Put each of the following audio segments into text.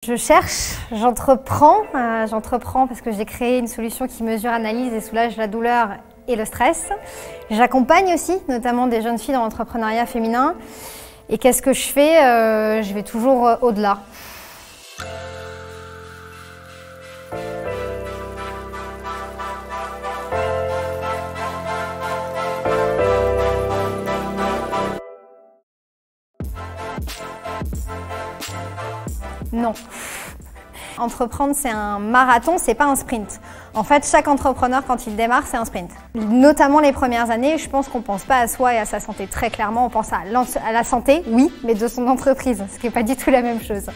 Je cherche, j'entreprends parce que j'ai créé une solution qui mesure, analyse et soulage la douleur et le stress. J'accompagne aussi, notamment des jeunes filles dans l'entrepreneuriat féminin. Et qu'est-ce que je fais? Je vais toujours au-delà. Non. Entreprendre, c'est un marathon, c'est pas un sprint. En fait, chaque entrepreneur, quand il démarre, c'est un sprint. Notamment les premières années, je pense qu'on pense pas à soi et à sa santé très clairement. On pense à la santé, oui, mais de son entreprise, ce qui n'est pas du tout la même chose.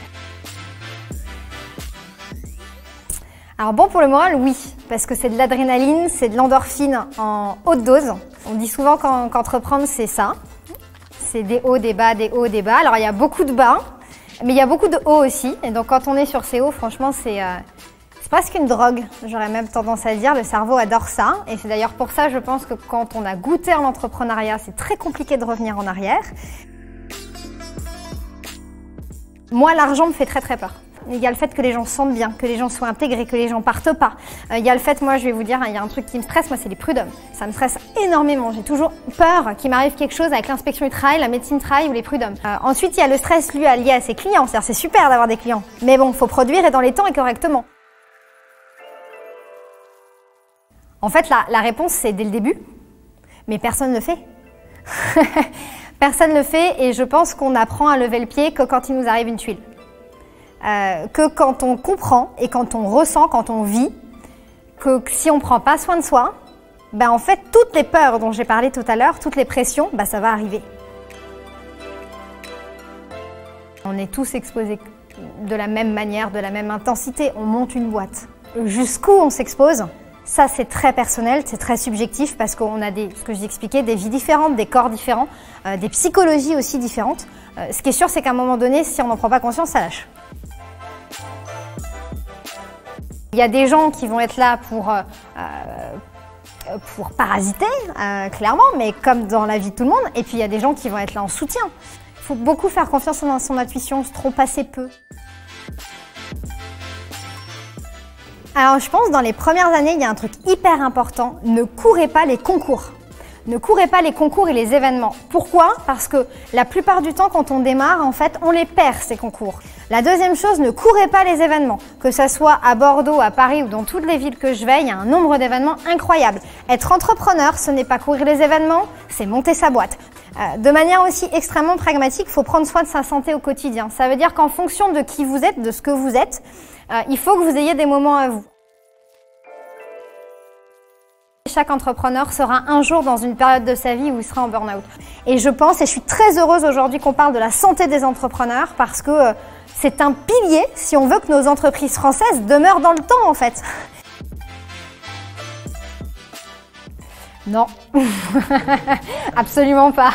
Alors bon pour le moral, oui, parce que c'est de l'adrénaline, c'est de l'endorphine en haute dose. On dit souvent qu'entreprendre, c'est ça. C'est des hauts, des bas, des hauts, des bas. Alors il y a beaucoup de bas. Mais il y a beaucoup de hauts aussi, et donc quand on est sur ces hauts, franchement, c'est presque une drogue, j'aurais même tendance à dire. Le cerveau adore ça, et c'est d'ailleurs pour ça, je pense que quand on a goûté à l'entrepreneuriat, c'est très compliqué de revenir en arrière. Moi, l'argent me fait très très peur. Il y a le fait que les gens se sentent bien, que les gens soient intégrés, que les gens partent pas. Il y a le fait, moi je vais vous dire, il y a un truc qui me stresse, moi c'est les prud'hommes. Ça me stresse énormément, j'ai toujours peur qu'il m'arrive quelque chose avec l'inspection du travail, la médecine du travail ou les prud'hommes. Ensuite, il y a le stress lié à ses clients, c'est-à-dire c'est super d'avoir des clients. Mais bon, il faut produire et dans les temps et correctement. En fait, la réponse c'est dès le début, mais personne ne le fait. Personne ne le fait et je pense qu'on apprend à lever le pied que quand il nous arrive une tuile. Que quand on comprend et quand on ressent, quand on vit, que si on ne prend pas soin de soi, ben en fait, toutes les peurs dont j'ai parlé tout à l'heure, toutes les pressions, ben ça va arriver. On est tous exposés de la même manière, de la même intensité. On monte une boîte. Jusqu'où on s'expose, ça c'est très personnel, c'est très subjectif parce qu'on a ce que j'ai expliqué, des vies différentes, des corps différents, des psychologies aussi différentes. Ce qui est sûr, c'est qu'à un moment donné, si on n'en prend pas conscience, ça lâche. Il y a des gens qui vont être là pour parasiter, clairement, mais comme dans la vie de tout le monde. Et puis il y a des gens qui vont être là en soutien. Il faut beaucoup faire confiance en son intuition, se tromper assez peu. Alors je pense que dans les premières années, il y a un truc hyper important, ne courez pas les concours. Ne courez pas les concours et les événements. Pourquoi? Parce que la plupart du temps, quand on démarre, en fait, on les perd, ces concours. La deuxième chose, ne courez pas les événements. Que ça soit à Bordeaux, à Paris ou dans toutes les villes que je vais, il y a un nombre d'événements incroyables. Être entrepreneur, ce n'est pas courir les événements, c'est monter sa boîte. De manière aussi extrêmement pragmatique, il faut prendre soin de sa santé au quotidien. Ça veut dire qu'en fonction de qui vous êtes, de ce que vous êtes, il faut que vous ayez des moments à vous. Chaque entrepreneur sera un jour dans une période de sa vie où il sera en burn-out. Et je pense, et je suis très heureuse aujourd'hui qu'on parle de la santé des entrepreneurs parce que c'est un pilier si on veut que nos entreprises françaises demeurent dans le temps en fait. Non, absolument pas.